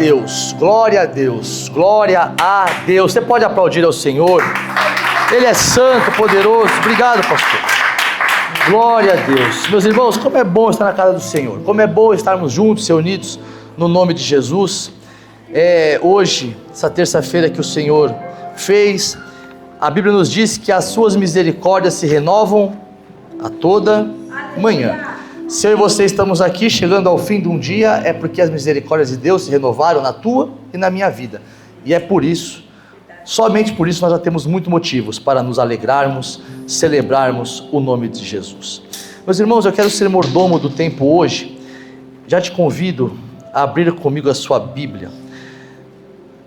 Deus, glória a Deus, glória a Deus. Você pode aplaudir ao Senhor. Ele é santo, poderoso. Obrigado, pastor. Glória a Deus. Meus irmãos, como é bom estar na casa do Senhor. Como é bom estarmos juntos, reunidos no nome de Jesus. Hoje, essa terça-feira que o Senhor fez, a Bíblia nos diz que as suas misericórdias se renovam a toda manhã. Se eu e você estamos aqui chegando ao fim de um dia, é porque as misericórdias de Deus se renovaram na tua e na minha vida. E é por isso, somente por isso, nós já temos muitos motivos para nos alegrarmos, celebrarmos o nome de Jesus. Meus irmãos, eu quero ser mordomo do tempo hoje. Já te convido a abrir comigo a sua Bíblia.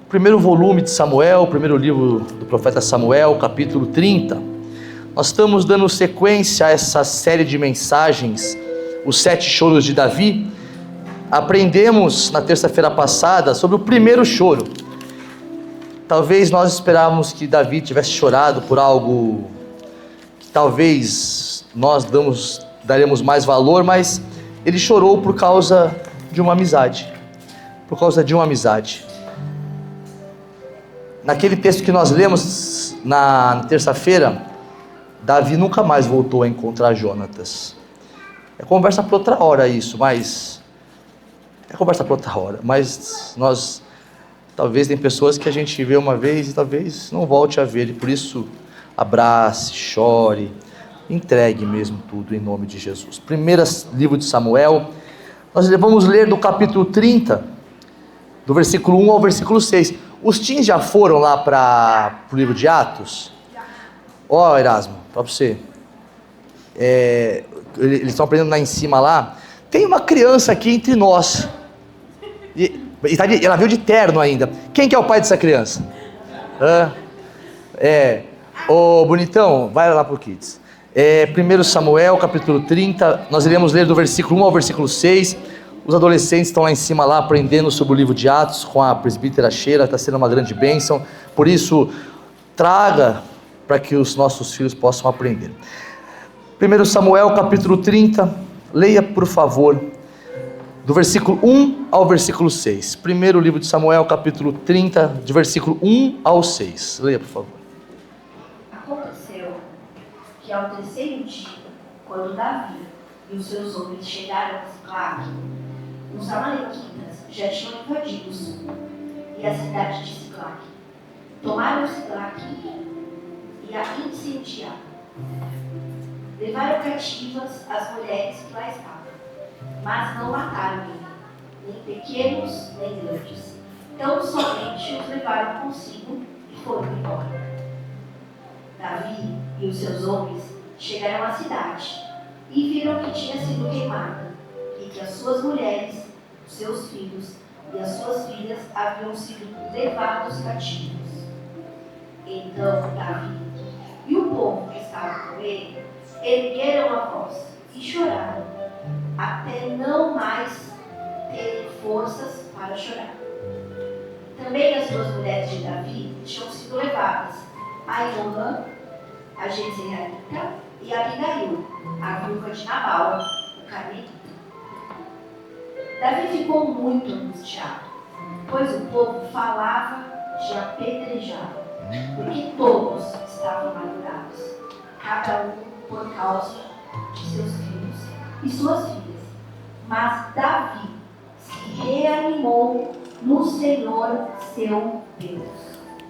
Primeiro volume de Samuel, primeiro livro do profeta Samuel, capítulo 30. Nós estamos dando sequência a essa série de mensagens, os 7 choros de Davi. Aprendemos na terça-feira passada sobre o primeiro choro. Talvez nós esperávamos que Davi tivesse chorado por algo que talvez nós daremos mais valor, mas ele chorou por causa de uma amizade. Por causa de uma amizade. Naquele texto que nós lemos na terça-feira, Davi nunca mais voltou a encontrar Jonatas. É conversa para outra hora isso, mas nós talvez tem pessoas que a gente vê uma vez e talvez não volte a ver, e por isso abrace, chore, entregue mesmo tudo em nome de Jesus. Primeiro livro de Samuel, nós vamos ler do capítulo 30, do versículo 1 ao versículo 6. Os teens já foram lá para o livro de Atos? Erasmo, para você. Eles estão aprendendo lá em cima lá. Tem uma criança aqui entre nós. Ela veio de terno ainda. Quem que é o pai dessa criança? Bonitão, vai lá pro Kids. 1 Samuel, capítulo 30. Nós iremos ler do versículo 1 ao versículo 6. Os adolescentes estão lá em cima lá aprendendo sobre o livro de Atos com a presbítera Sheila. Está sendo uma grande bênção. Por isso, traga para que os nossos filhos possam aprender. 1 Samuel capítulo 30, leia por favor, do versículo 1 ao versículo 6. Primeiro livro de Samuel capítulo 30, de versículo 1 ao 6. Leia por favor. Aconteceu que ao terceiro dia, quando Davi e os seus homens chegaram a Siclague, os amalequitas já tinham invadido o sul e a cidade de Siclague. Tomaram Siclague e a incendiaram. Levaram cativas as mulheres que lá estavam, mas não mataram ninguém, nem pequenos nem grandes. Tão somente os levaram consigo e foram embora. Davi e os seus homens chegaram à cidade e viram que tinha sido queimada e que as suas mulheres, os seus filhos e as suas filhas haviam sido levados cativos. Então Davi e o povo que estava com ele ergueram a voz e choraram, até não mais terem forças para chorar. Também as duas mulheres de Davi tinham sido levadas, Ainoã, a Jezreelita, e Abigail, a viúva de Nabal, o carmelita. Davi ficou muito angustiado, pois o povo falava de apedrejá-lo, porque todos estavam amargurados, cada um por causa de seus filhos e suas filhas. Mas Davi se reanimou no Senhor seu Deus.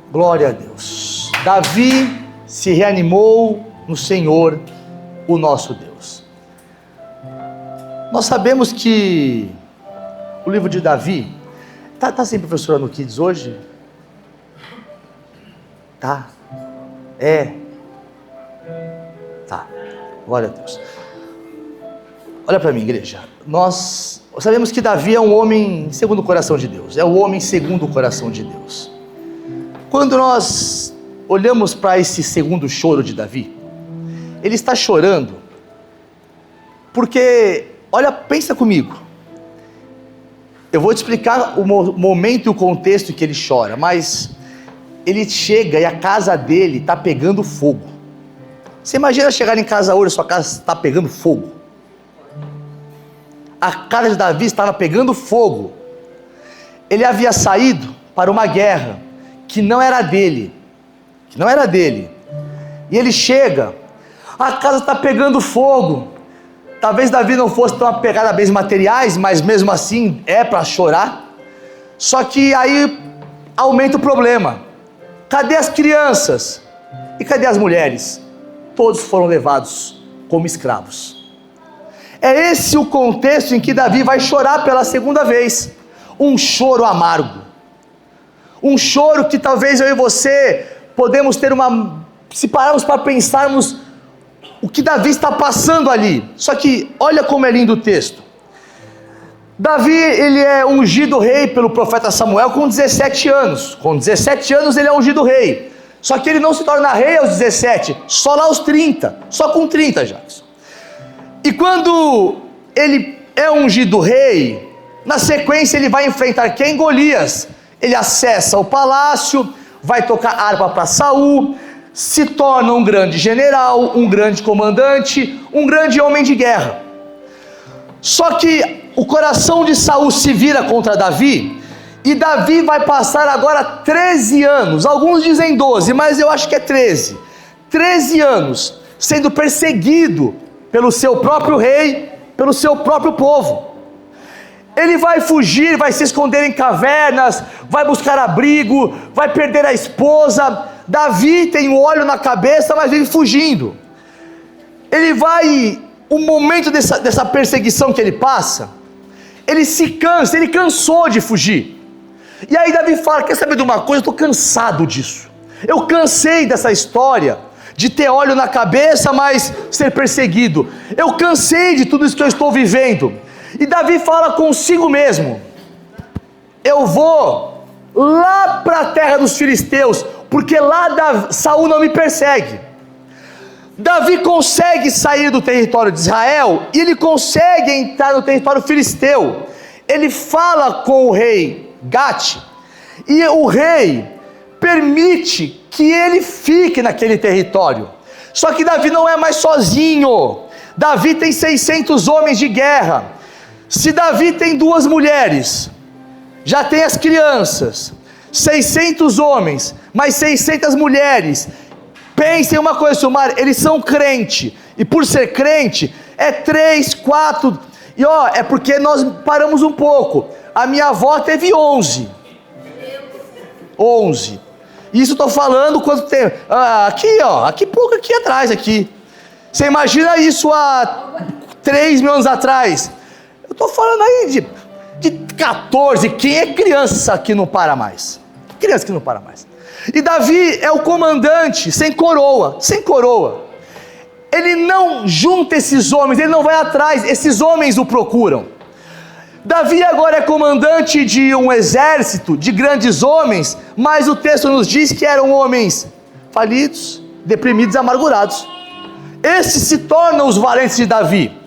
Glória a Deus. Davi se reanimou no Senhor, o nosso Deus. Nós sabemos que o livro de Davi, tá sem professora no Kids hoje? Tá. Tá. Glória a Deus. Olha para mim, igreja. Nós sabemos que Davi é um homem segundo o coração de Deus. É o homem segundo o coração de Deus. Quando nós olhamos para esse segundo choro de Davi, ele está chorando porque, pensa comigo. Eu vou te explicar o momento e o contexto em que ele chora, mas ele chega e a casa dele está pegando fogo. Você imagina chegar em casa hoje e sua casa está pegando fogo? A casa de Davi estava pegando fogo. ele havia saído para uma guerra que não era dele, e ele chega, a casa está pegando fogo. Talvez Davi não fosse tão apegado a bens materiais, mas mesmo assim é para chorar. Só que aí aumenta o problema. Cadê as crianças? E cadê as mulheres? Todos foram levados como escravos. É esse o contexto em que Davi vai chorar pela segunda vez. Um choro amargo. Um choro que talvez eu e você podemos ter se pararmos para pensarmos o que Davi está passando ali. Só que olha como é lindo o texto. Davi, ele é ungido rei pelo profeta Samuel com 17 anos. Com 17 anos ele é ungido rei. Só que ele não se torna rei aos 17, só lá aos 30. Só com 30, Jackson. E quando ele é ungido rei, na sequência ele vai enfrentar quem? Golias. Ele acessa o palácio, vai tocar harpa para Saul, se torna um grande general, um grande comandante, um grande homem de guerra. Só que o coração de Saul se vira contra Davi, e Davi vai passar agora 13 anos, alguns dizem 12, mas eu acho que é 13 anos, sendo perseguido pelo seu próprio rei, pelo seu próprio povo. Ele vai fugir, vai se esconder em cavernas, vai buscar abrigo, vai perder a esposa. Davi tem um óleo na cabeça, mas vive fugindo. O momento dessa perseguição que ele passa, ele se cansa, ele cansou de fugir. E aí Davi fala, quer saber de uma coisa? Eu estou cansado disso. Eu cansei dessa história, de ter óleo na cabeça, mas ser perseguido. Eu cansei de tudo isso que eu estou vivendo. E Davi fala consigo mesmo, eu vou lá para a terra dos filisteus, porque lá Saul não me persegue. Davi consegue sair do território de Israel, e ele consegue entrar no território filisteu. Ele fala com o rei Gate, e o rei permite que ele fique naquele território. Só que Davi não é mais sozinho. Davi tem 600 homens de guerra. Se Davi tem 2 mulheres, já tem as crianças, 600 homens, mais 600 mulheres. Pensem uma coisa, Silmar, eles são crente, e por ser crente, é 3, 4, e é porque nós paramos um pouco. A minha avó teve 11, isso estou falando quanto tempo, aqui pouco aqui atrás, aqui, você imagina isso há 3 mil anos atrás, eu estou falando aí de 14, quem é criança que não para mais, e Davi é o comandante, sem coroa, ele não junta esses homens, ele não vai atrás, esses homens o procuram. Davi agora é comandante de um exército de grandes homens, mas o texto nos diz que eram homens falidos, deprimidos e amargurados. Esses se tornam os valentes de Davi,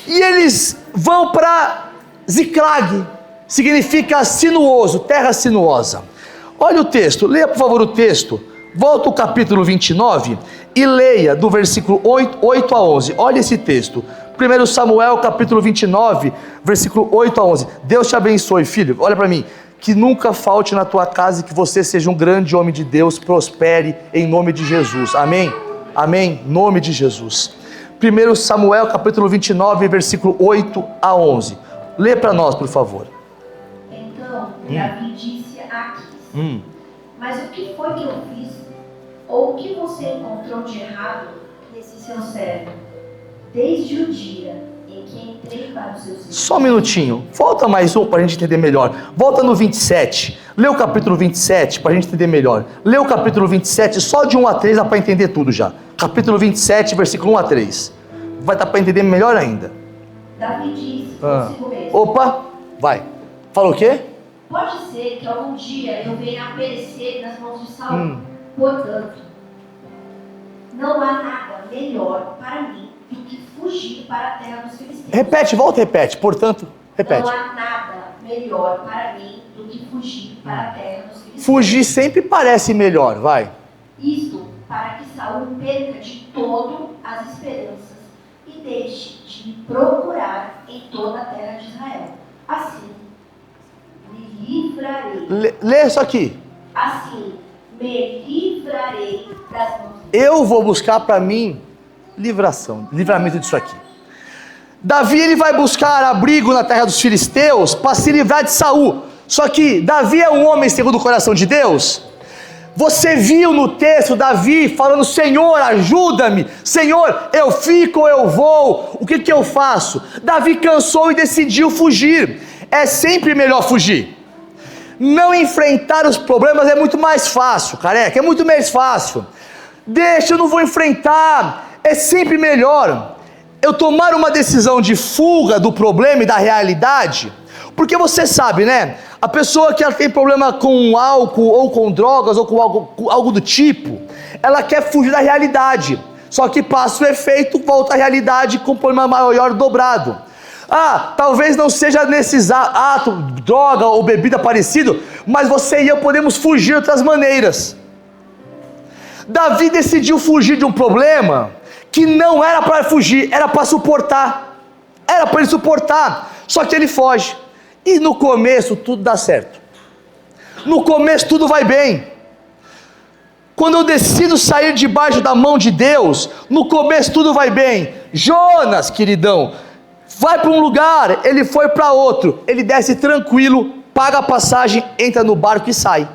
e eles vão para Ziclag, significa sinuoso, terra sinuosa. Olha o texto, leia por favor o texto, volta ao capítulo 29 e leia do versículo 8 a 11, olha esse texto, 1 Samuel capítulo 29, versículo 8 a 11, Deus te abençoe filho, olha para mim, que nunca falte na tua casa e que você seja um grande homem de Deus, prospere em nome de Jesus, amém? Amém, nome de Jesus. 1 Samuel capítulo 29, versículo 8 a 11, lê para nós por favor. Então Davi disse a Aquis, mas o que foi que eu fiz? Ou o que você encontrou de errado nesse seu servo? Desde o dia em que entrei para os seus filhos. Só um minutinho, volta mais um para a gente entender melhor. Volta no 27, lê o capítulo 27 para a gente entender melhor. Lê o capítulo 27, só de 1 a 3 dá para entender tudo já. Capítulo 27, versículo 1 a 3. Vai dar para entender melhor ainda. Davi disse consigo mesmo. Opa, vai. Falou o quê? Pode ser que algum dia eu venha a perecer nas mãos de Saul. Portanto, não há nada melhor para mim do que fugir para a terra dos filisteus. Repete, volta e repete. Portanto, repete. Não há nada melhor para mim do que fugir para a terra dos filisteus. Fugir sempre parece melhor, vai. Isto para que Saul perca de todo as esperanças e deixe de me procurar em toda a terra de Israel. Assim, me livra livrarei. Lê isso aqui. Assim, me livrarei das mãos. Eu vou buscar para mim livramento disso aqui. Davi, ele vai buscar abrigo na terra dos filisteus para se livrar de Saul. Só que Davi é um homem segundo o coração de Deus. Você viu no texto Davi falando: Senhor, ajuda-me, Senhor, eu fico ou eu vou, o que eu faço? Davi cansou e decidiu fugir. É sempre melhor fugir. Não enfrentar os problemas é muito mais fácil, careca, é muito mais fácil. Deixa, eu não vou enfrentar, é sempre melhor eu tomar uma decisão de fuga do problema e da realidade, porque você sabe, né? A pessoa que ela tem problema com álcool, ou com drogas, ou com algo do tipo, ela quer fugir da realidade, só que passa o efeito, volta à realidade com um problema maior dobrado. Talvez não seja nesses atos, droga ou bebida parecido, mas você e eu podemos fugir de outras maneiras. Davi decidiu fugir de um problema que não era para fugir, era para suportar. Era para ele suportar, só que ele foge. E no começo tudo dá certo. No começo tudo vai bem. Quando eu decido sair debaixo da mão de Deus, no começo tudo vai bem. Jonas, queridão, vai para um lugar, ele foi para outro, ele desce tranquilo, paga a passagem, entra no barco e sai.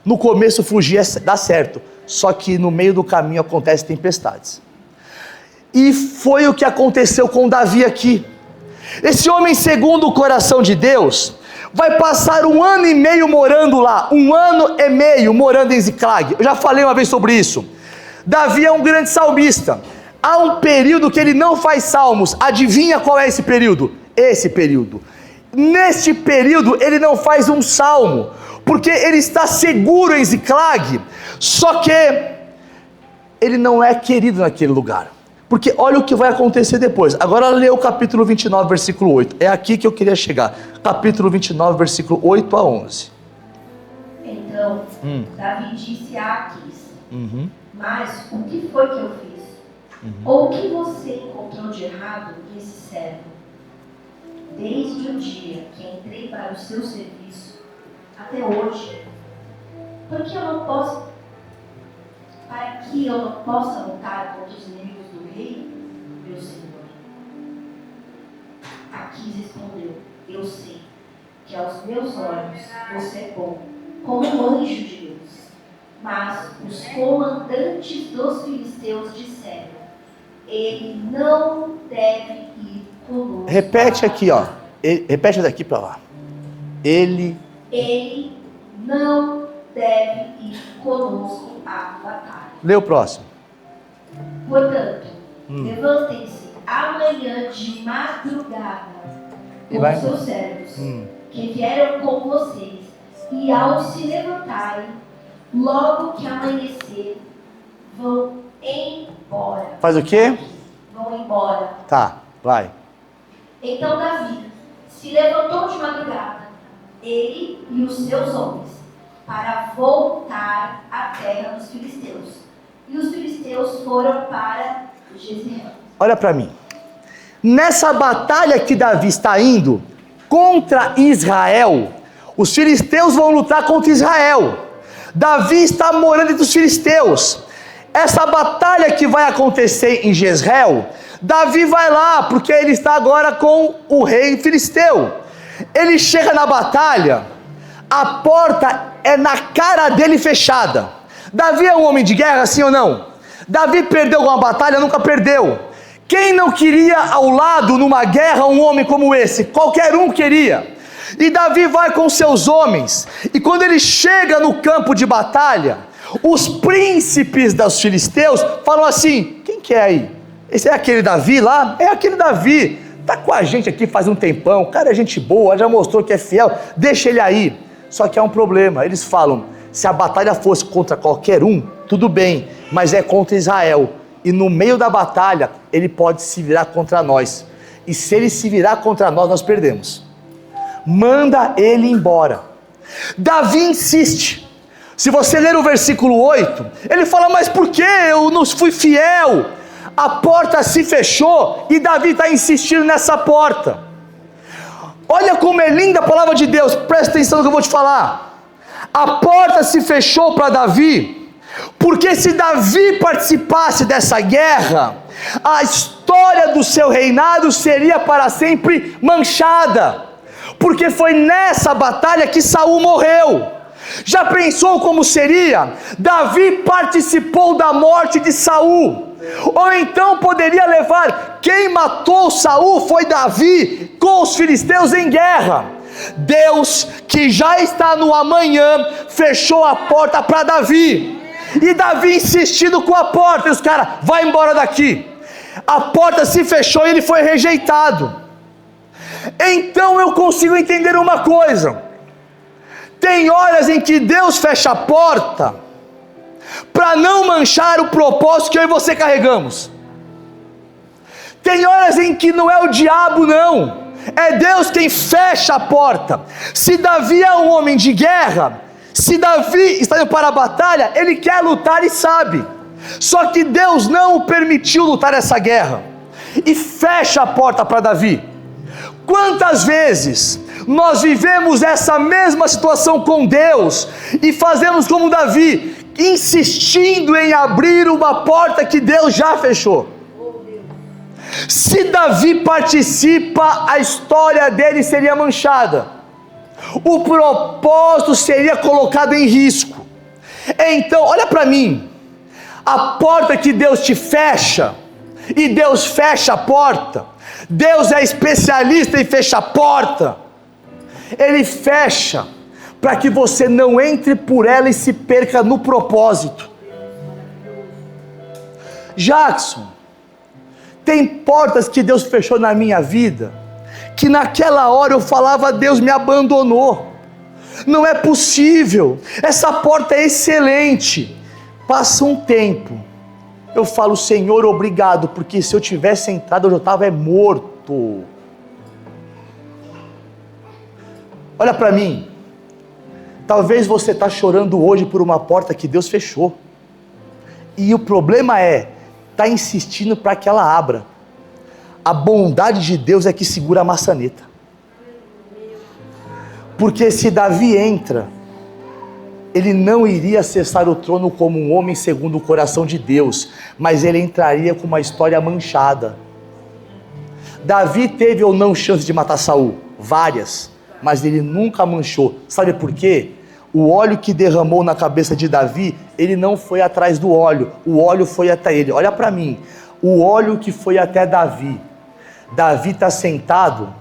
No começo fugir dá certo, só que no meio do caminho acontecem tempestades. E foi o que aconteceu com Davi aqui. Esse homem, segundo o coração de Deus, vai passar 1 ano e meio morando lá, 1 ano e meio morando em Ziclag. Eu já falei uma vez sobre isso. Davi é um grande salmista. Há um período que ele não faz salmos. Adivinha qual é esse período? Esse período. Neste período ele não faz um salmo, porque ele está seguro em Ziclag. Só que ele não é querido naquele lugar. Porque olha o que vai acontecer depois. Agora lê o capítulo 29, versículo 8. É aqui que eu queria chegar. Capítulo 29, versículo 8 a 11. Então, Davi disse a Aquis: Mas o que foi que eu fiz? Ou o que você encontrou de errado nesse servo? Desde o dia que entrei para o seu serviço até hoje, para que eu não possa lutar contra os inimigos do rei, meu senhor? Aquis respondeu: Eu sei que aos meus olhos você é bom, como um anjo de Deus. Mas os comandantes dos filisteus disseram: Ele não deve ir conosco. Repete aqui, ó. Repete daqui para lá. Ele não deve ir conosco à batalha. Lê o próximo. Portanto, levantem-se amanhã de madrugada com seus servos, que vieram com vocês, e ao se levantarem, logo que amanhecer, vão embora. Faz o quê? Vão embora. Tá, vai. Então Davi se levantou de madrugada, ele e os seus homens, para voltar à terra dos filisteus. E os filisteus foram para Jezreel. Olha para mim. Nessa batalha que Davi está indo contra Israel, os filisteus vão lutar contra Israel. Davi está morando entre os filisteus. Essa batalha que vai acontecer em Jezreel, Davi vai lá, porque ele está agora com o rei filisteu. Ele chega na batalha, a porta é na cara dele fechada. Davi é um homem de guerra, sim ou não? Davi perdeu alguma batalha? Nunca perdeu. Quem não queria ao lado numa guerra um homem como esse? Qualquer um queria. E Davi vai com seus homens, e quando ele chega no campo de batalha, os príncipes dos filisteus falam assim: quem que é aí? Esse é aquele Davi lá? É aquele Davi, tá com a gente aqui faz um tempão, o cara é gente boa, já mostrou que é fiel, deixa ele aí. Só que há um problema, eles falam: se a batalha fosse contra qualquer um, tudo bem, mas é contra Israel, e no meio da batalha, ele pode se virar contra nós, e se ele se virar contra nós, nós perdemos. Manda ele embora. Davi insiste. Se você ler o versículo 8, ele fala: mas por que eu não fui fiel? A porta se fechou e Davi está insistindo nessa porta. Olha como é linda a palavra de Deus, presta atenção no que eu vou te falar. A porta se fechou para Davi, porque se Davi participasse dessa guerra, a história do seu reinado seria para sempre manchada, porque foi nessa batalha que Saul morreu. Já pensou como seria? Davi participou da morte de Saul, ou então poderia levar, quem matou Saul foi Davi com os filisteus em guerra. Deus, que já está no amanhã, fechou a porta para Davi, e Davi insistindo com a porta, e os caras, vai embora daqui. A porta se fechou e ele foi rejeitado. Então eu consigo entender uma coisa: tem horas em que Deus fecha a porta para não manchar o propósito que eu e você carregamos. Tem horas em que não é o diabo não, é Deus quem fecha a porta. Se Davi é um homem de guerra, se Davi está indo para a batalha, ele quer lutar e sabe, só que Deus não o permitiu lutar essa guerra, e fecha a porta para Davi. Quantas vezes nós vivemos essa mesma situação com Deus, e fazemos como Davi, insistindo em abrir uma porta que Deus já fechou? Se Davi participa, a história dele seria manchada, o propósito seria colocado em risco. Então, olha para mim, a porta que Deus te fecha, e Deus fecha a porta, Deus é especialista em fechar a porta, Ele fecha para que você não entre por ela e se perca no propósito. Jackson, tem portas que Deus fechou na minha vida, que naquela hora eu falava, Deus me abandonou, não é possível, essa porta é excelente. Passa um tempo, eu falo, Senhor, obrigado, porque se eu tivesse entrado eu já estava morto. Olha para mim, talvez você está chorando hoje por uma porta que Deus fechou, e o problema está insistindo para que ela abra. A bondade de Deus é que segura a maçaneta, porque se Davi entra, ele não iria acessar o trono como um homem segundo o coração de Deus, mas ele entraria com uma história manchada. Davi teve ou não chance de matar Saul? Várias, mas ele nunca manchou. Sabe por quê? O óleo que derramou na cabeça de Davi, ele não foi atrás do óleo, o óleo foi até ele. Olha para mim, o óleo que foi até Davi, Davi está sentado,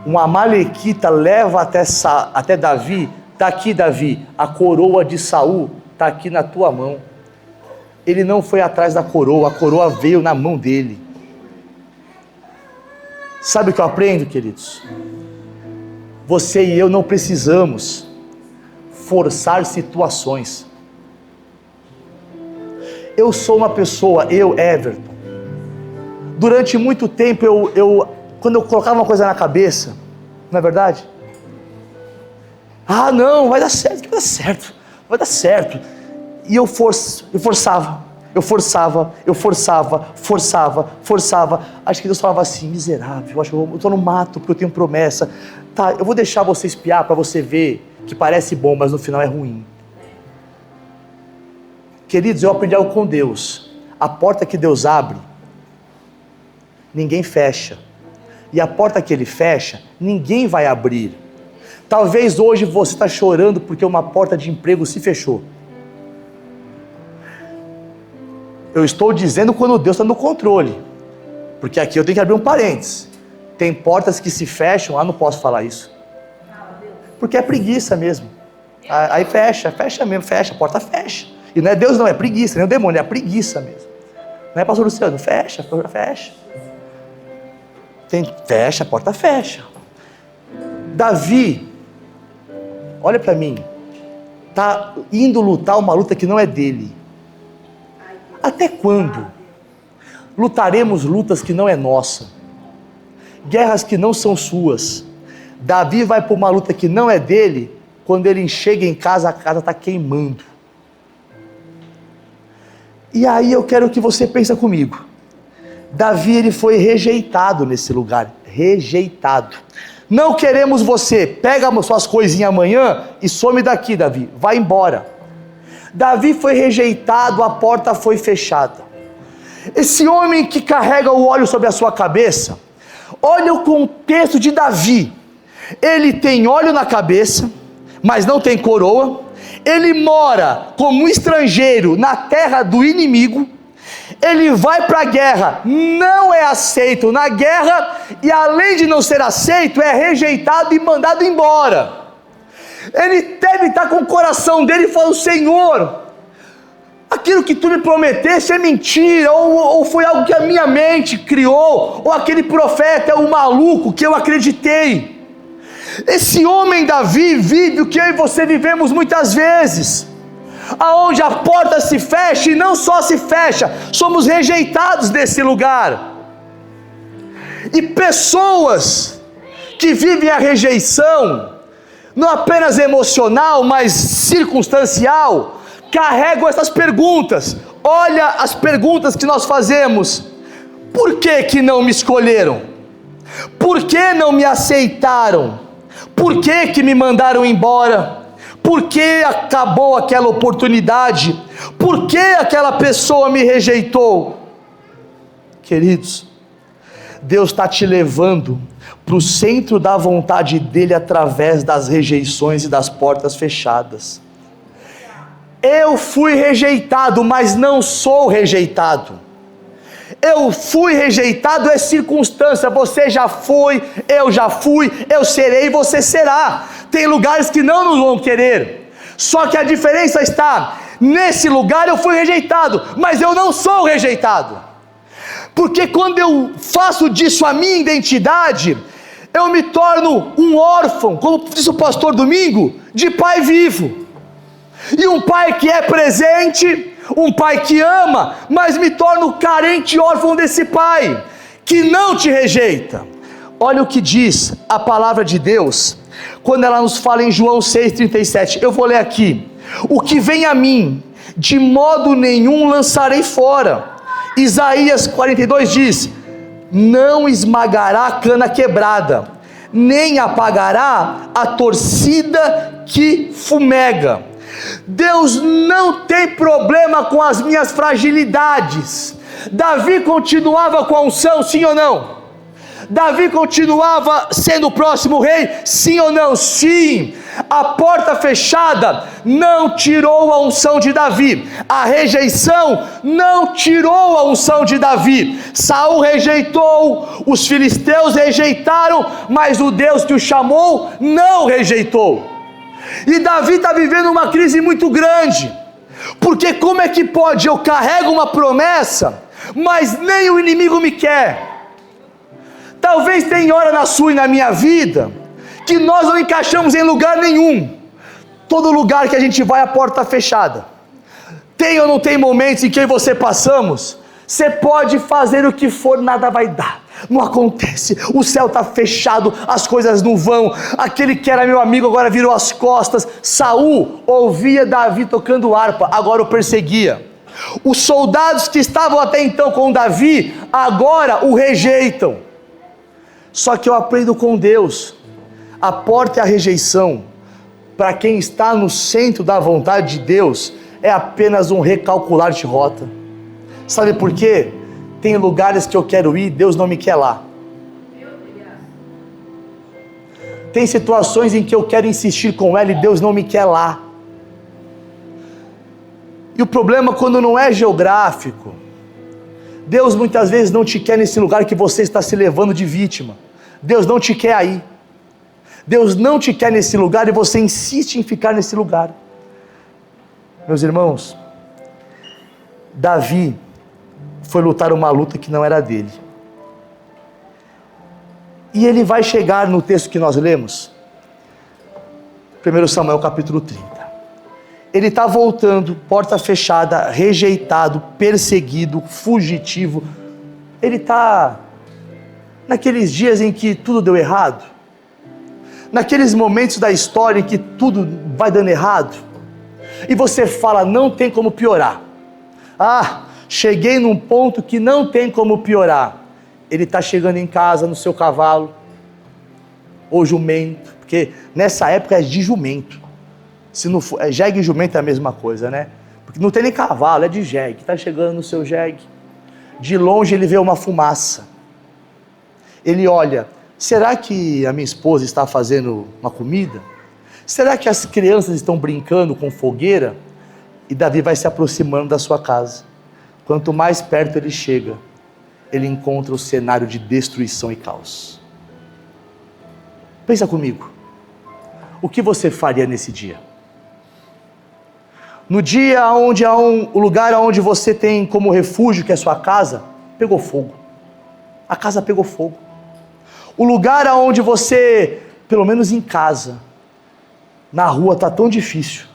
uma amalequita leva até Davi, está aqui Davi, a coroa de Saul está aqui na tua mão. Ele não foi atrás da coroa, a coroa veio na mão dele. Sabe o que eu aprendo, queridos? Você e eu não precisamos forçar situações. Eu sou uma pessoa, Everton, durante muito tempo, quando eu colocava uma coisa na cabeça, não é verdade? Ah, não, vai dar certo, vai dar certo. E eu forçava. Acho que Deus falava assim, miserável, acho que eu estou no mato porque eu tenho promessa. Tá, eu vou deixar você espiar para você ver que parece bom, mas no final é ruim. Queridos, eu aprendi algo com Deus. A porta que Deus abre, ninguém fecha. E a porta que Ele fecha, ninguém vai abrir. Talvez hoje você está chorando porque uma porta de emprego se fechou. Eu estou dizendo quando Deus está no controle, porque aqui eu tenho que abrir um parênteses. Tem portas que se fecham, não posso falar isso, porque é preguiça mesmo. Aí fecha mesmo, a porta fecha. E não é Deus não, é preguiça, nem o demônio, é a preguiça mesmo. Não é, pastor Luciano? Fecha. Fecha, a porta fecha. Davi, olha para mim, está indo lutar uma luta que não é dele. Até quando lutaremos lutas que não é nossa? Guerras que não são suas. Davi vai para uma luta que não é dele, quando ele chega em casa, a casa está queimando. E aí eu quero que você pense comigo. Davi, ele foi rejeitado nesse lugar, rejeitado. Não queremos você, pega as suas coisinhas amanhã e some daqui, Davi, vai embora. Davi foi rejeitado, a porta foi fechada. Esse homem que carrega o óleo sobre a sua cabeça, olha o contexto de Davi. Ele tem óleo na cabeça, mas não tem coroa. Ele mora como um estrangeiro na terra do inimigo. Ele vai para a guerra, não é aceito na guerra, e além de não ser aceito, é rejeitado e mandado embora. Ele deve estar com o coração dele falando: Senhor, aquilo que tu me prometeste é mentira, ou foi algo que a minha mente criou, ou aquele profeta é um maluco que eu acreditei. Esse homem Davi vive o que eu e você vivemos muitas vezes, aonde a porta se fecha, e não só se fecha, somos rejeitados desse lugar. E pessoas que vivem a rejeição, não apenas emocional, mas circunstancial, carregam essas perguntas. Olha as perguntas que nós fazemos: por que não me escolheram? Por que não me aceitaram? Por que me mandaram embora? Por que acabou aquela oportunidade? Por que aquela pessoa me rejeitou? Queridos, Deus está te levando para o centro da vontade dEle através das rejeições e das portas fechadas. Eu fui rejeitado, mas não sou rejeitado. Eu fui rejeitado é circunstância, você já foi, eu já fui, eu serei, você será. Tem lugares que não nos vão querer, só que a diferença está, nesse lugar eu fui rejeitado, mas eu não sou rejeitado, porque quando eu faço disso a minha identidade, eu me torno um órfão, como disse o pastor Domingo, de pai vivo, e um pai que é presente, um pai que ama, mas me torno carente e órfão desse pai, que não te rejeita. Olha o que diz a palavra de Deus, quando ela nos fala em João 6,37, eu vou ler aqui: o que vem a mim, de modo nenhum lançarei fora. Isaías 42 diz: não esmagará a cana quebrada, nem apagará a torcida que fumega. Deus não tem problema com as minhas fragilidades. Davi continuava com a unção, sim ou não? Davi continuava sendo o próximo rei, sim ou não? Sim. A porta fechada não tirou a unção de Davi, a rejeição não tirou a unção de Davi. Saul rejeitou, os filisteus rejeitaram, mas o Deus que o chamou não rejeitou. E Davi está vivendo uma crise muito grande, porque como é que pode, eu carrego uma promessa, mas nem o inimigo me quer? Talvez tenha hora na sua e na minha vida, que nós não encaixamos em lugar nenhum. Todo lugar que a gente vai, a porta está fechada. Tem ou não tem momentos em que você passamos, você pode fazer o que for, nada vai dar. Não acontece, o céu está fechado, as coisas não vão. Aquele que era meu amigo agora virou as costas. Saul ouvia Davi tocando harpa, agora o perseguia. Os soldados que estavam até então com Davi, agora o rejeitam. Só que eu aprendo com Deus, a porta e a rejeição, para quem está no centro da vontade de Deus, é apenas um recalcular de rota. Sabe por quê? Tem lugares que eu quero ir, Deus não me quer lá. Tem situações em que eu quero insistir com ela e Deus não me quer lá. E o problema quando não é geográfico, Deus muitas vezes não te quer nesse lugar que você está se levando de vítima. Deus não te quer aí. Deus não te quer nesse lugar e você insiste em ficar nesse lugar. Meus irmãos, Davi foi lutar uma luta que não era dele. E ele vai chegar no texto que nós lemos, 1 Samuel capítulo 30. Ele está voltando, porta fechada, rejeitado, perseguido, fugitivo. Ele está naqueles dias em que tudo deu errado, naqueles momentos da história em que tudo vai dando errado, e você fala, não tem como piorar. Cheguei num ponto que não tem como piorar. Ele está chegando em casa no seu cavalo, ou jumento, porque nessa época é de jumento. Se não for, jegue e jumento é a mesma coisa, né? Porque não tem nem cavalo, é de jegue. Está chegando no seu jegue. De longe ele vê uma fumaça. Ele olha, será que a minha esposa está fazendo uma comida? Será que as crianças estão brincando com fogueira? E Davi vai se aproximando da sua casa. Quanto mais perto ele chega, ele encontra o cenário de destruição e caos. Pensa comigo. O que você faria nesse dia? No dia onde há o lugar onde você tem como refúgio, que é a sua casa, pegou fogo. A casa pegou fogo. O lugar onde você, pelo menos em casa, na rua está tão difícil,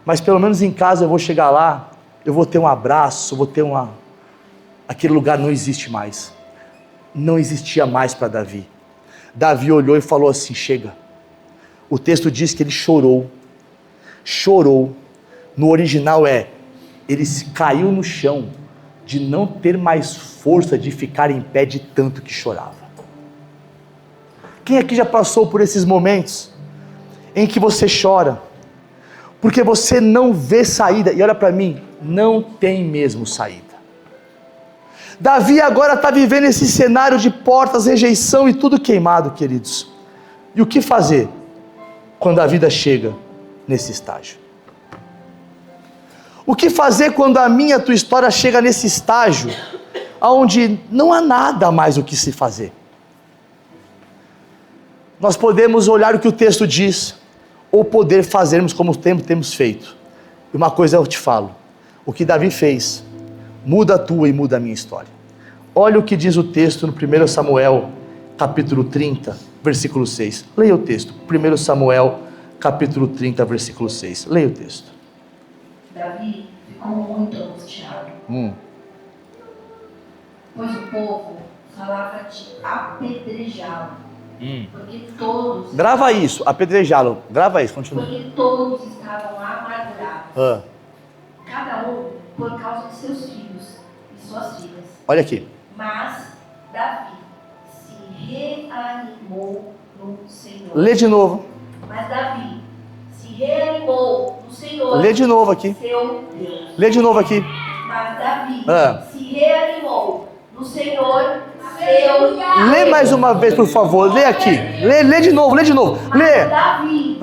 mas pelo menos em casa eu vou chegar lá, eu vou ter um abraço, vou ter aquele lugar não existe mais. Não existia mais para Davi. Davi olhou e falou assim, chega. O texto diz que ele chorou. Chorou. No original ele caiu no chão de não ter mais força de ficar em pé de tanto que chorava. Quem aqui já passou por esses momentos em que você chora, porque você não vê saída, e olha para mim, não tem mesmo saída. Davi agora está vivendo esse cenário de portas, rejeição e tudo queimado, queridos. E o que fazer quando a vida chega nesse estágio? O que fazer quando a minha e a tua história chega nesse estágio, onde não há nada mais o que se fazer? Nós podemos olhar o que o texto diz, ou poder fazermos como temos feito. E uma coisa eu te falo, o que Davi fez, muda a tua e muda a minha história. Olha o que diz o texto no 1 Samuel, capítulo 30, versículo 6. Leia o texto, 1 Samuel, capítulo 30, versículo 6. Leia o texto. Davi ficou muito angustiado, pois o povo falava de apedrejá-lo, porque todos... Grava isso, apedrejá-lo, grava isso, continua. Porque todos estavam amargurados, cada um por causa de seus filhos e suas filhas. Olha aqui. Mas Davi se reanimou no Senhor. Lê de novo. Mas Davi se reanimou no Senhor. Lê de novo aqui. Seu Deus. Lê de novo aqui. Mas Davi se reanimou no Senhor, seu Deus. Lê mais uma vez, por favor. Lê aqui. Lê de novo, lê de novo. Lê. Mas Davi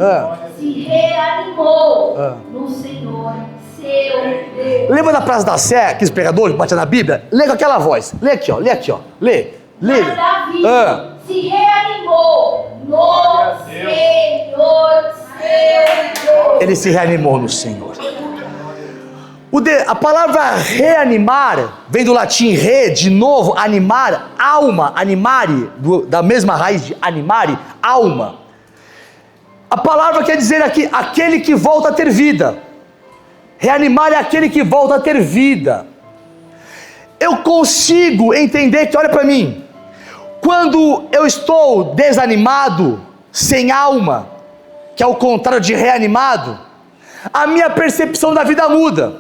se reanimou no Senhor, seu Deus. Lembra da Praça da Sé, aqueles pregadores que batiam na Bíblia? Lê com aquela voz. Lê aqui, ó. Lê aqui, ó. Lê. Mas Davi se reanimou no Senhor, seu Deus. Ele se reanimou no Senhor. A palavra reanimar vem do latim re, de novo, animar, alma, animare, da mesma raiz de animare, alma. A palavra quer dizer aqui, aquele que volta a ter vida. Reanimar é aquele que volta a ter vida. Eu consigo entender que, olha para mim, quando eu estou desanimado, sem alma, que é o contrário de reanimado, a minha percepção da vida muda.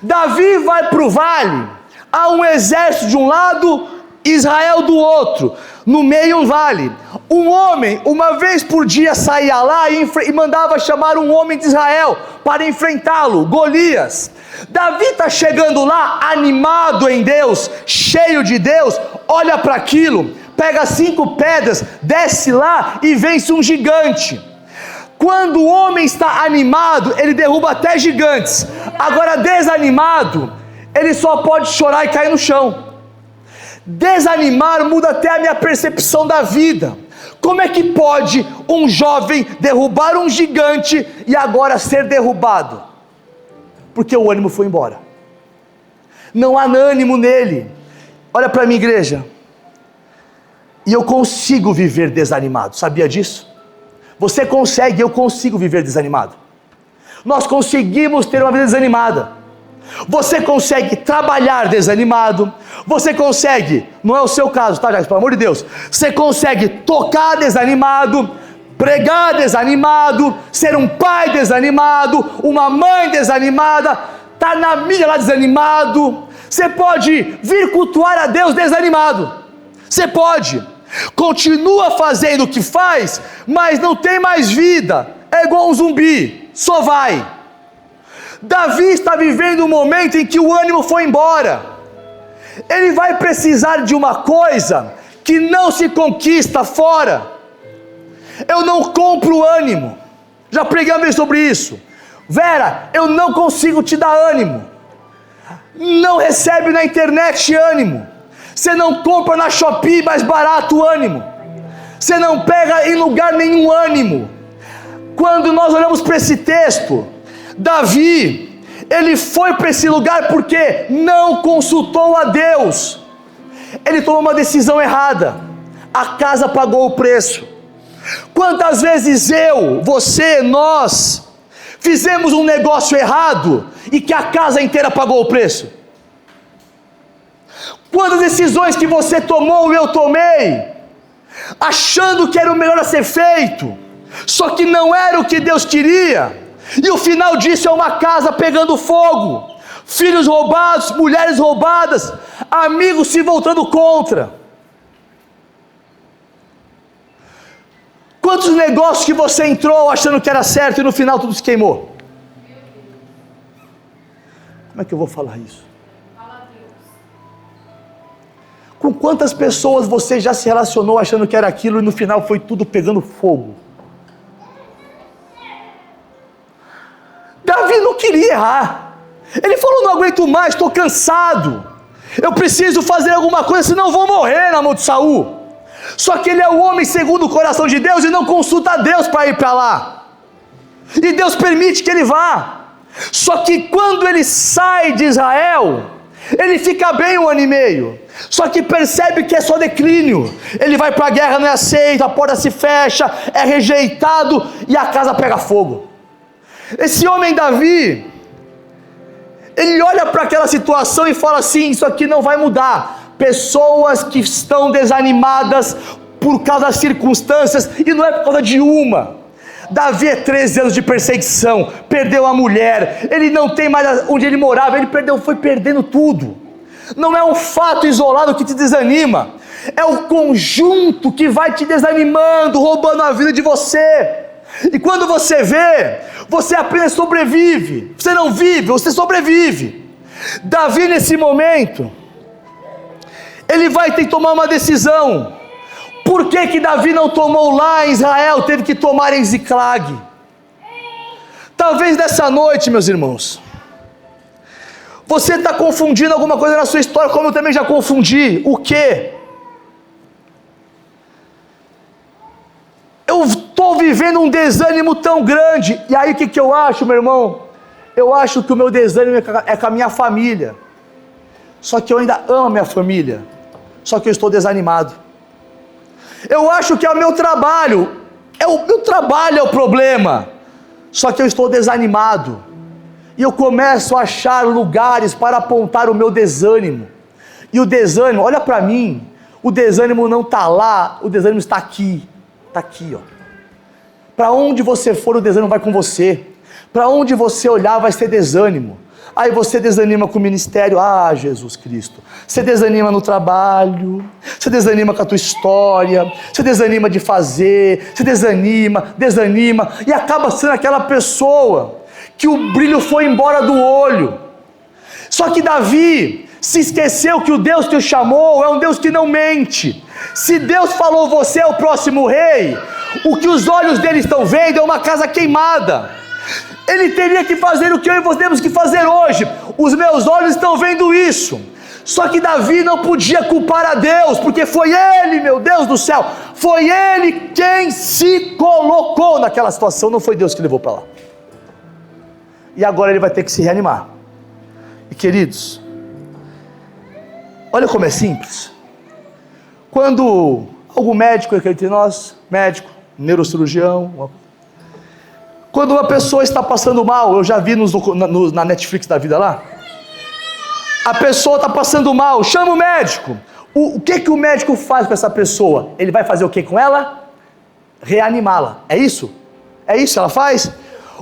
Davi vai para o vale, há um exército de um lado, Israel do outro, no meio um vale. Um homem, uma vez por dia, saía lá e mandava chamar um homem de Israel para enfrentá-lo, Golias. Davi está chegando lá, animado em Deus, cheio de Deus, olha para aquilo, pega 5 pedras, desce lá e vence um gigante. Quando o homem está animado, ele derruba até gigantes. Agora desanimado, ele só pode chorar e cair no chão. Desanimar muda até a minha percepção da vida. Como é que pode um jovem derrubar um gigante e agora ser derrubado? Porque o ânimo foi embora. Não há ânimo nele. Olha para mim, igreja. E eu consigo viver desanimado, sabia disso? Você consegue, eu consigo viver desanimado. Nós conseguimos ter uma vida desanimada. Você consegue trabalhar desanimado. Você consegue, não é o seu caso, tá, Jacques? Pelo amor de Deus. Você consegue tocar desanimado, pregar desanimado, ser um pai desanimado, uma mãe desanimada, tá na mídia lá desanimado. Você pode vir cultuar a Deus desanimado. Você pode. continua fazendo o que faz, mas não tem mais vida, é igual um zumbi, só vai. Davi está vivendo um momento em que o ânimo foi embora. Ele vai precisar de uma coisa que não se conquista fora. Eu não compro ânimo. Já preguei sobre isso. Vera, eu não consigo te dar ânimo. Não recebe na internet ânimo. Você não compra na Shopee mais barato ânimo. Você não pega em lugar nenhum ânimo. Quando nós olhamos para esse texto, Davi, ele foi para esse lugar porque não consultou a Deus. Ele tomou uma decisão errada. A casa pagou o preço. Quantas vezes eu, você, nós fizemos um negócio errado e que a casa inteira pagou o preço? Quantas decisões que você tomou e eu tomei, achando que era o melhor a ser feito, só que não era o que Deus queria, e o final disso é uma casa pegando fogo, filhos roubados, mulheres roubadas, amigos se voltando contra. Quantos negócios que você entrou achando que era certo e no final tudo se queimou? Como é que eu vou falar isso? Com quantas pessoas você já se relacionou achando que era aquilo e no final foi tudo pegando fogo? Davi não queria errar. Ele falou: não aguento mais, estou cansado. Eu preciso fazer alguma coisa, senão eu vou morrer na mão de Saul. Só que ele é o homem segundo o coração de Deus e não consulta a Deus para ir para lá. E Deus permite que ele vá. Só que quando ele sai de Israel, ele fica bem 1 ano e meio. Só que percebe que é só declínio. Ele vai para a guerra, não é aceito, a porta se fecha, é rejeitado e a casa pega fogo. Esse homem Davi, ele olha para aquela situação e fala assim: isso aqui não vai mudar. Pessoas que estão desanimadas por causa das circunstâncias, e não é por causa de uma. Davi é 13 anos de perseguição, perdeu a mulher, ele não tem mais onde ele morava, foi perdendo tudo. Não é um fato isolado que te desanima, é o conjunto que vai te desanimando, roubando a vida de você. E quando você vê, você apenas sobrevive, você não vive, você sobrevive. Davi, nesse momento, ele vai ter que tomar uma decisão. Por que Davi não tomou lá em Israel, teve que tomar em Ziclag? Talvez nessa noite, meus irmãos, você está confundindo alguma coisa na sua história, como eu também já confundi. O quê? Eu estou vivendo um desânimo tão grande, e aí o que eu acho, meu irmão? Eu acho que o meu desânimo é com a minha família, só que eu ainda amo a minha família, só que eu estou desanimado. Eu acho que é o meu trabalho é o problema, só que eu estou desanimado, e eu começo a achar lugares para apontar o meu desânimo, e o desânimo, olha para mim, o desânimo não está lá, o desânimo está aqui, ó. Para onde você for, o desânimo vai com você. Para onde você olhar, vai ser desânimo. Aí você desanima com o ministério, Jesus Cristo. Você desanima no trabalho, você desanima com a tua história, você desanima de fazer, você desanima, e acaba sendo aquela pessoa que o brilho foi embora do olho. Só que Davi se esqueceu que o Deus que o chamou é um Deus que não mente. Se Deus falou: você é o próximo rei, o que os olhos dele estão vendo é uma casa queimada. Ele teria que fazer o que eu e você temos que fazer hoje. Os meus olhos estão vendo isso. Só que Davi não podia culpar a Deus, porque foi ele, meu Deus do céu, foi ele quem se colocou naquela situação, não foi Deus que levou para lá. E agora ele vai ter que se reanimar. E queridos, olha como é simples. Quando algum médico aqui entre nós, médico, neurocirurgião, quando uma pessoa está passando mal, eu já vi na Netflix da vida lá, a pessoa está passando mal, chama o médico. O que o médico faz com essa pessoa? Ele vai fazer o que com ela? Reanimá-la. É isso? É isso que ela faz?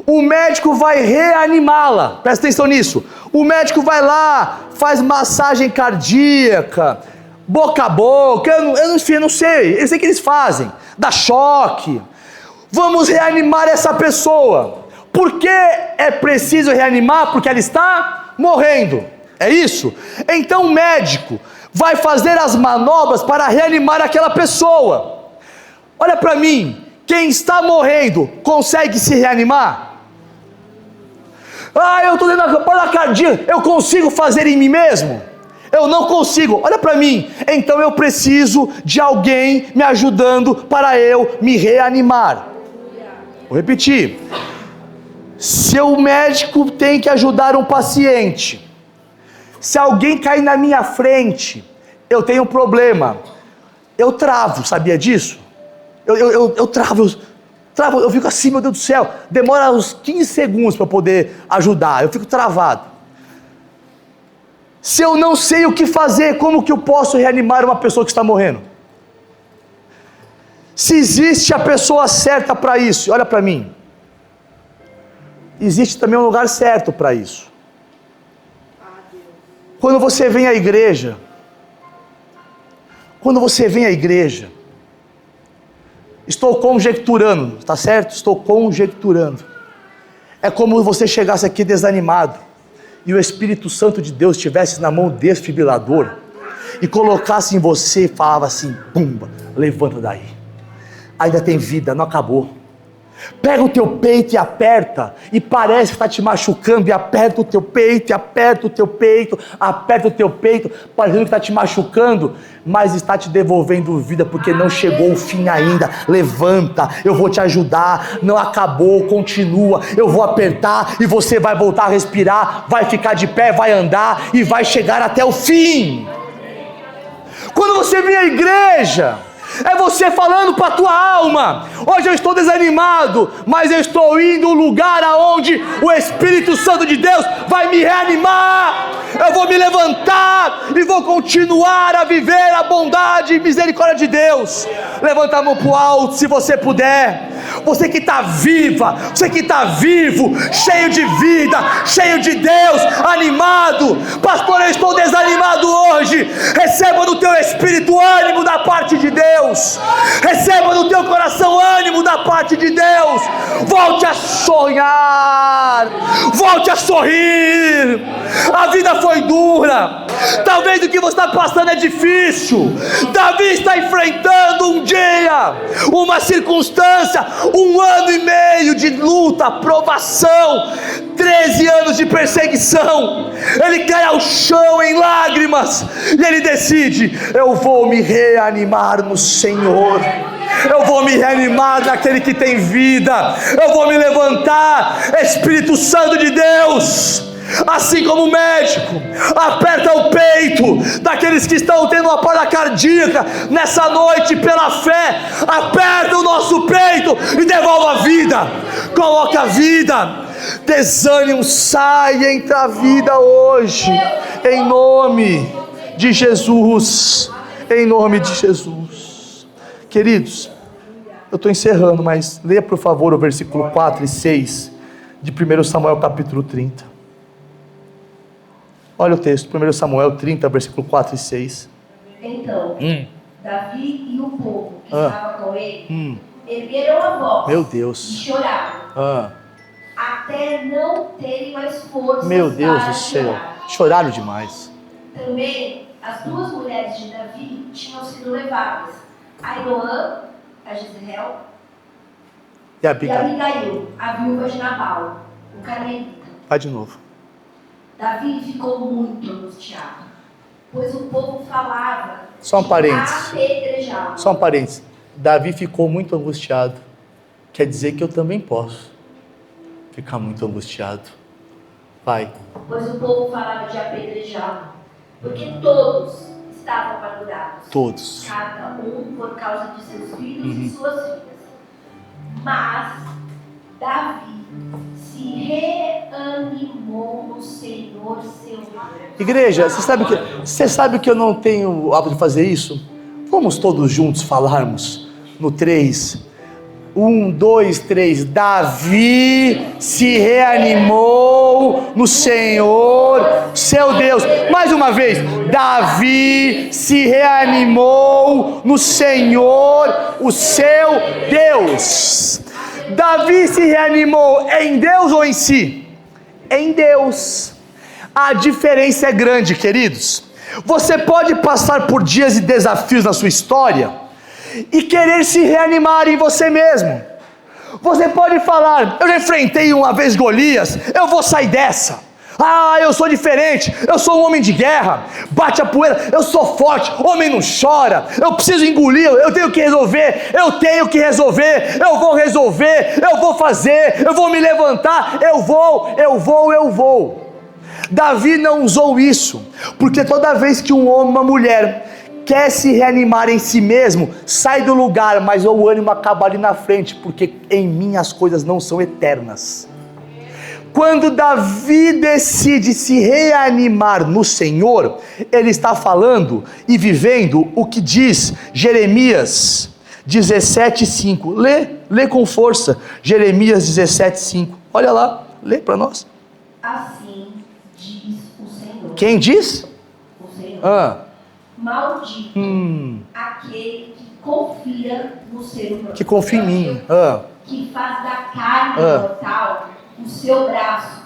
O médico vai reanimá-la. Presta atenção nisso. O médico vai lá, faz massagem cardíaca, boca a boca, eu não sei, eu sei que eles fazem, dá choque. Vamos reanimar essa pessoa. Por que é preciso reanimar? Porque ela está morrendo, é isso? Então o médico vai fazer as manobras para reanimar aquela pessoa. Olha para mim, quem está morrendo consegue se reanimar? Eu estou dentro da parada cardíaca, eu consigo fazer em mim mesmo? Eu não consigo, olha para mim. Então eu preciso de alguém me ajudando para eu me reanimar. Vou repetir. Se o médico tem que ajudar um paciente, se alguém cair na minha frente, eu tenho um problema, eu travo, sabia disso? Eu travo, eu fico assim, meu Deus do céu, demora uns 15 segundos para poder ajudar, eu fico travado. Se eu não sei o que fazer, como que eu posso reanimar uma pessoa que está morrendo? Se existe a pessoa certa para isso, olha para mim, existe também um lugar certo para isso. Quando você vem à igreja, estou conjecturando, tá certo? Estou conjecturando. É como você chegasse aqui desanimado e o Espírito Santo de Deus estivesse na mão desfibrilador e colocasse em você e falava assim: pumba, levanta daí, ainda tem vida, não acabou. Pega o teu peito e aperta, e parece que está te machucando, e aperta o teu peito, e aperta o teu peito, aperta o teu peito, parecendo que está te machucando, mas está te devolvendo vida, porque não chegou o fim ainda. Levanta, eu vou te ajudar, não acabou, continua, eu vou apertar, e você vai voltar a respirar, vai ficar de pé, vai andar, e vai chegar até o fim. Quando você vem à igreja, é você falando para a tua alma: hoje eu estou desanimado, mas eu estou indo ao lugar aonde o Espírito Santo de Deus vai me reanimar. Eu vou me levantar e vou continuar a viver a bondade e misericórdia de Deus. Levanta a mão para o alto se você puder. Você que está viva, você que está vivo, cheio de vida, cheio de Deus, animado. Pastor, eu estou desanimado hoje. Receba no teu espírito ânimo da parte de Deus. Receba no teu coração ânimo da parte de Deus. Volte a sonhar, volte a sorrir. A vida foi dura, talvez o que você está passando é difícil. Davi está enfrentando um dia, uma circunstância, 1 ano e meio de luta, provação, 13 anos de perseguição. Ele cai ao chão em lágrimas e ele decide: eu vou me reanimar no Senhor, eu vou me reanimar naquele que tem vida, eu vou me levantar. Espírito Santo de Deus, assim como o médico aperta o peito daqueles que estão tendo uma parada cardíaca, nessa noite, pela fé, aperta o nosso peito e devolve a vida, coloca a vida. Desânimo, sai, entra a vida hoje, em nome de Jesus, em nome de Jesus. Queridos, eu estou encerrando, mas leia por favor o versículo 4 e 6 de 1 Samuel capítulo 30. Olha o texto, 1 Samuel 30, versículo 4 e 6. Então, Davi e o povo que estava com ele ergueram a voz, meu Deus, e choraram, até não terem mais forças. Meu Deus para do céu, chorar. choraram demais. Também as 2 mulheres de Davi tinham sido levadas, Ainoã, a Jezreel, E e Abigail, Abigail, a viúva de Nabal, o carmelita. vai de novo. Davi ficou muito angustiado, pois o povo falava Só um de parênteses. apedrejá-lo. Só um parênteses. Davi ficou muito angustiado. Quer dizer que eu também posso ficar muito angustiado. Vai. Pois o povo falava de apedrejá-lo, porque todos estavam amargurados. Todos. Cada um por causa de seus filhos e suas filhas. Mas Davi se reanimou no Senhor seu Deus. Igreja, você sabe que eu não tenho o hábito de fazer isso? Vamos todos juntos falarmos no 3. 1, 2, 3. Davi se reanimou no Senhor, seu Deus. Mais uma vez, Davi se reanimou no Senhor, o seu Deus. Davi se reanimou em Deus ou em si? Em Deus. A diferença é grande, queridos. Você pode passar por dias e desafios na sua história e querer se reanimar em você mesmo. Você pode falar: eu já enfrentei uma vez Golias, eu vou sair dessa. Eu sou diferente, eu sou um homem de guerra, bate a poeira, eu sou forte, homem não chora, eu preciso engolir, eu tenho que resolver, eu vou resolver, eu vou fazer, eu vou me levantar, eu vou. Davi não usou isso, porque toda vez que um homem, uma mulher quer se reanimar em si mesmo, sai do lugar, mas o ânimo acaba ali na frente, porque em mim as coisas não são eternas. Quando Davi decide se reanimar no Senhor, ele está falando e vivendo o que diz Jeremias 17:5. Lê com força, Jeremias 17:5. Olha lá, lê para nós. Assim diz o Senhor. Quem diz? O Senhor. Maldito aquele que confia no ser humano. Que confia em mim. Que faz da carne mortal o seu braço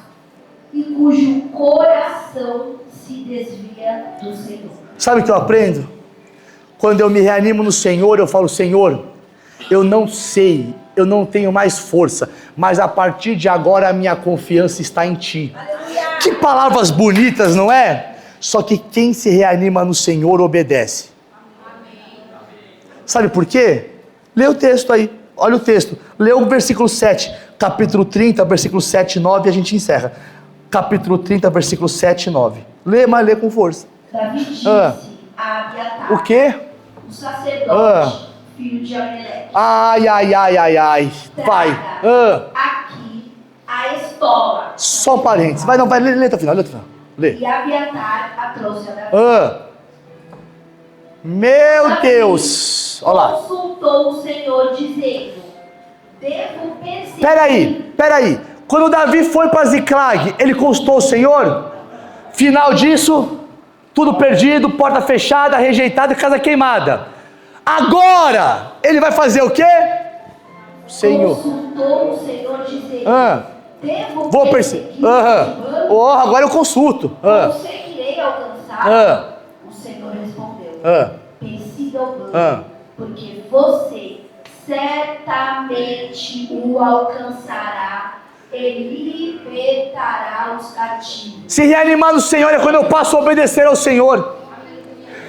e cujo coração se desvia do Senhor. Sabe o que eu aprendo? Quando eu me reanimo no Senhor, eu falo: Senhor, eu não sei, eu não tenho mais força, mas a partir de agora a minha confiança está em Ti. Aleluia. Que palavras bonitas, não é? Só que quem se reanima no Senhor obedece. Amém. Sabe por quê? Lê o texto aí, olha o texto, lê o versículo 7, capítulo 30, versículo 7 e 9, e a gente encerra. Capítulo 30, versículo 7 e 9. Lê, mas lê com força. Davi disse a Abiatar, o quê? O sacerdote, filho de Ameleque. Ai. Vai. Aqui a estola. Só um parênteses. Vai ler até o final, Lê. E Abiatar a trouxe a Davi. Meu Davi Deus. Olha lá. Consultou o Senhor dizendo: devo perseguir. Peraí. Quando Davi foi para Ziclag, ele consultou o Senhor? Final disso, tudo perdido, porta fechada, rejeitado e casa queimada. Agora, ele vai fazer o quê? Senhor. Consultou o Senhor dizendo: vou perseguir. Agora eu consulto. Conseguirei alcançar? O Senhor respondeu: persiga o bando, porque você certamente o alcançará e libertará os cativos. Se reanimar no Senhor é quando eu passo a obedecer ao Senhor.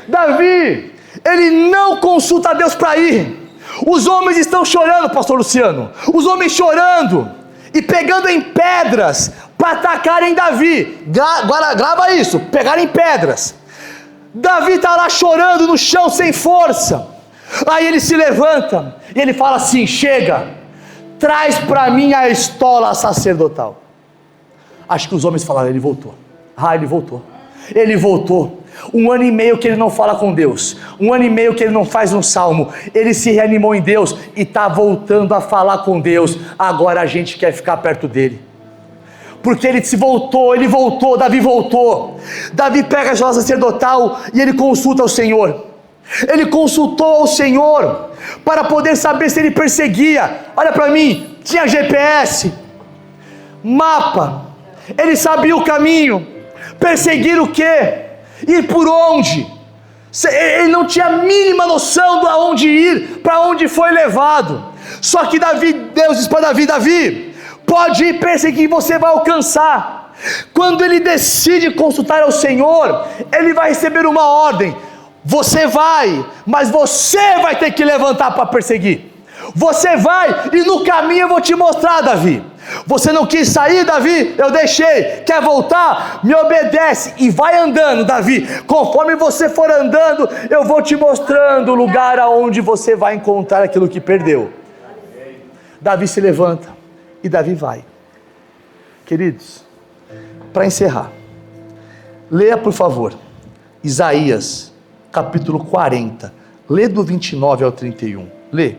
Davi, ele não consulta a Deus para ir. Os homens estão chorando, pastor Luciano. Os homens chorando e pegando em pedras para atacarem Davi. Agora grava isso, pegarem pedras. Davi está lá chorando no chão sem força. Aí ele se levanta e ele fala assim: chega, traz para mim a estola sacerdotal. Acho que os homens falaram: ele voltou. Ele voltou. 1 ano e meio que ele não fala com Deus, 1 ano e meio que ele não faz um salmo. Ele se reanimou em Deus e está voltando a falar com Deus. Agora a gente quer ficar perto dele, porque ele voltou, Davi voltou. Davi pega a estola sacerdotal e ele consulta o Senhor. Ele consultou o Senhor para poder saber se ele perseguia. Olha para mim, tinha GPS, mapa, ele sabia o caminho. Perseguir o quê? Ir por onde? Ele não tinha a mínima noção de aonde ir, para onde foi levado. Só que Deus disse para Davi: pode ir perseguir, você vai alcançar. Quando ele decide consultar ao Senhor, ele vai receber uma ordem: você vai, mas você vai ter que levantar para perseguir. Você vai, e no caminho eu vou te mostrar, Davi. Você não quis sair, Davi? Eu deixei. Quer voltar? Me obedece e vai andando, Davi. Conforme você for andando, eu vou te mostrando o lugar aonde você vai encontrar aquilo que perdeu. Davi se levanta e Davi vai. Queridos, para encerrar, leia por favor Isaías capítulo 40, lê do 29 ao 31, lê.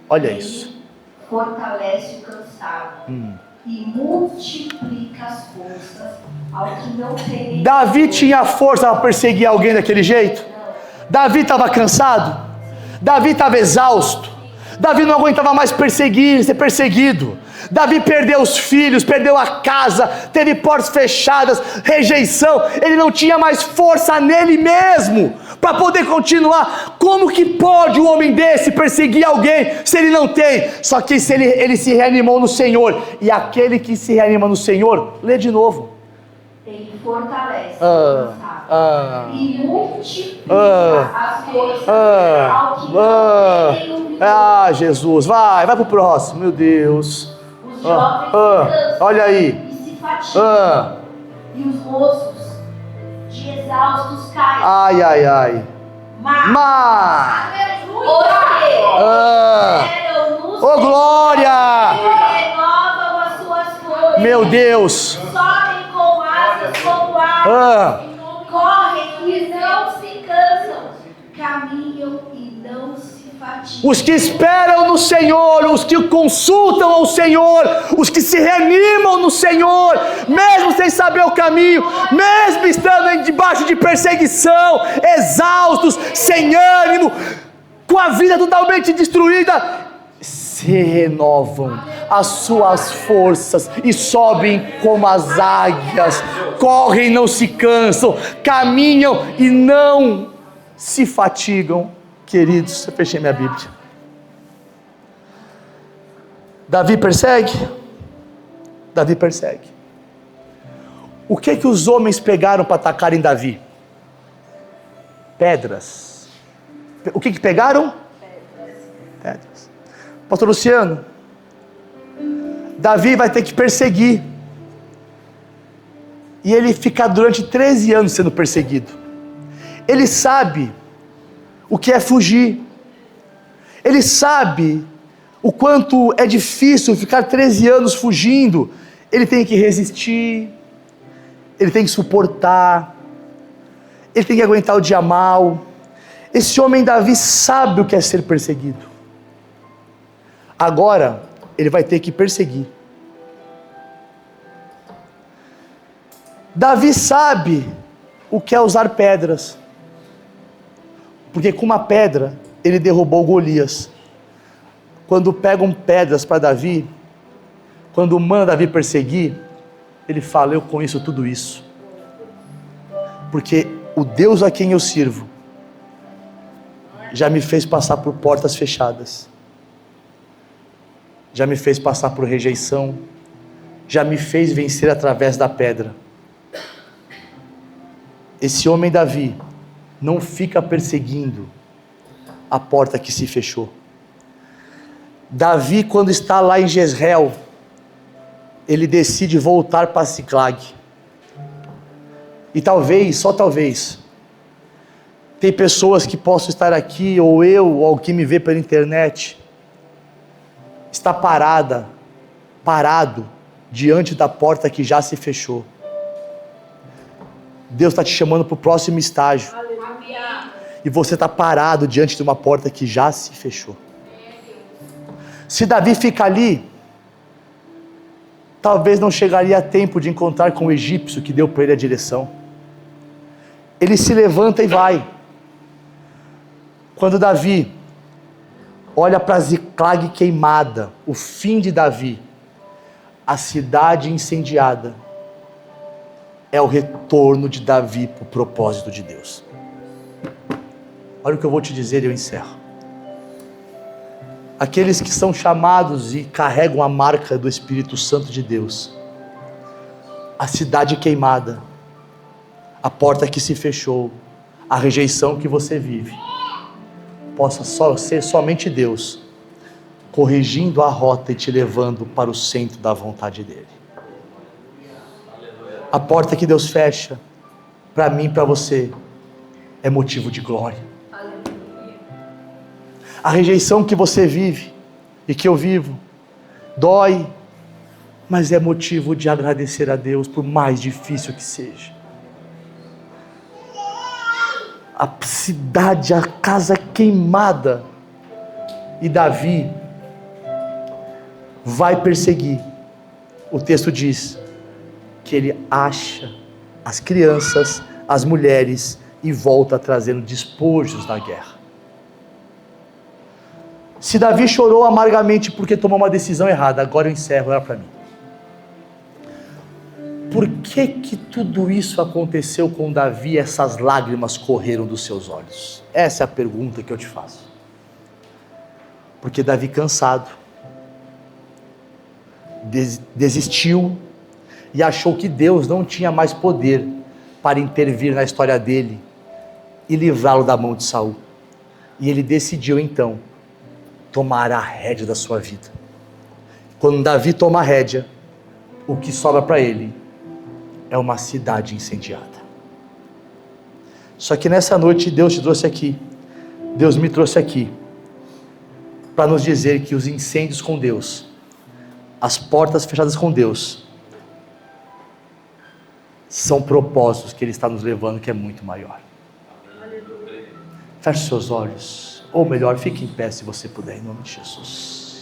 Olha Ele isso. fortalece o cansado e multiplica as forças ao que não tem. Davi tinha força para perseguir alguém daquele jeito? Davi estava cansado? Davi estava exausto? Davi não aguentava mais ser perseguido. Davi perdeu os filhos, perdeu a casa, teve portas fechadas, rejeição. Ele não tinha mais força nele mesmo para poder continuar. Como que pode um homem desse perseguir alguém se ele não tem? Só que se ele se reanimou no Senhor. E aquele que se reanima no Senhor, lê de novo. Ele fortalece o cansado e multiplica as forças ao que não tem um Jesus, vai pro próximo, meu Deus. Os jovens se cansam olha aí. e se fatigam, e os moços de exaustos caem. Ai. Mas Ô glória! renovam as suas forças. Meu Deus! Sobem com asas como aves. Correm e não se cansam. Caminham e não se fatigam. Os que esperam no Senhor, os que consultam ao Senhor, os que se reanimam no Senhor, mesmo sem saber o caminho, mesmo estando debaixo de perseguição, exaustos, sem ânimo, com a vida totalmente destruída, se renovam as suas forças e sobem como as águias, correm e não se cansam, caminham e não se fatigam. Queridos, eu fechei minha Bíblia. Davi persegue? Davi persegue. O que os homens pegaram para atacar em Davi? Pedras. O que pegaram? Pedras. Pastor Luciano, Davi vai ter que perseguir. E ele fica durante 13 anos sendo perseguido. Ele sabe o que é fugir. Ele sabe o quanto é difícil ficar 13 anos fugindo. Ele tem que resistir, ele tem que suportar, ele tem que aguentar o dia mal. Esse homem Davi sabe o que é ser perseguido. Agora, ele vai ter que perseguir. Davi sabe o que é usar pedras. Porque com uma pedra, ele derrubou Golias. Quando pegam pedras para Davi, quando manda Davi perseguir, ele fala: eu conheço tudo isso. Porque o Deus a quem eu sirvo, já me fez passar por portas fechadas. Já me fez passar por rejeição. Já me fez vencer através da pedra. Esse homem Davi não fica perseguindo a porta que se fechou. Davi, quando está lá em Jezreel, ele decide voltar para Siclag. E talvez, só talvez, tem pessoas que possam estar aqui, ou eu, ou alguém me vê pela internet, está parado, diante da porta que já se fechou. Deus está te chamando para o próximo estágio. E você está parado diante de uma porta que já se fechou. Se Davi fica ali, talvez não chegaria a tempo de encontrar com o egípcio que deu para ele a direção. Ele se levanta e vai. Quando Davi olha para Ziclag queimada, o fim de Davi, a cidade incendiada, é o retorno de Davi para o propósito de Deus. Olha o que eu vou te dizer e eu encerro. Aqueles que são chamados e carregam a marca do Espírito Santo de Deus, a cidade queimada, a porta que se fechou, a rejeição que você vive, possa ser somente Deus corrigindo a rota e te levando para o centro da vontade dEle. A porta que Deus fecha, para mim e para você, é motivo de glória. A rejeição que você vive e que eu vivo, dói, mas é motivo de agradecer a Deus, por mais difícil que seja. A cidade, a casa queimada, e Davi vai perseguir. O texto diz que ele acha as crianças, as mulheres e volta trazendo despojos da guerra. Se Davi chorou amargamente porque tomou uma decisão errada, agora eu encerro, olha para mim. Por que tudo isso aconteceu com Davi e essas lágrimas correram dos seus olhos? Essa é a pergunta que eu te faço. Porque Davi, cansado, desistiu e achou que Deus não tinha mais poder para intervir na história dele e livrá-lo da mão de Saul. E ele decidiu então tomar a rédea da sua vida. Quando Davi toma a rédea, o que sobra para ele é uma cidade incendiada. Só que nessa noite Deus te trouxe aqui, Deus me trouxe aqui, para nos dizer que os incêndios com Deus, as portas fechadas com Deus, são propósitos que Ele está nos levando, que é muito maior. Feche seus olhos, ou melhor, fique em pé se você puder, em nome de Jesus.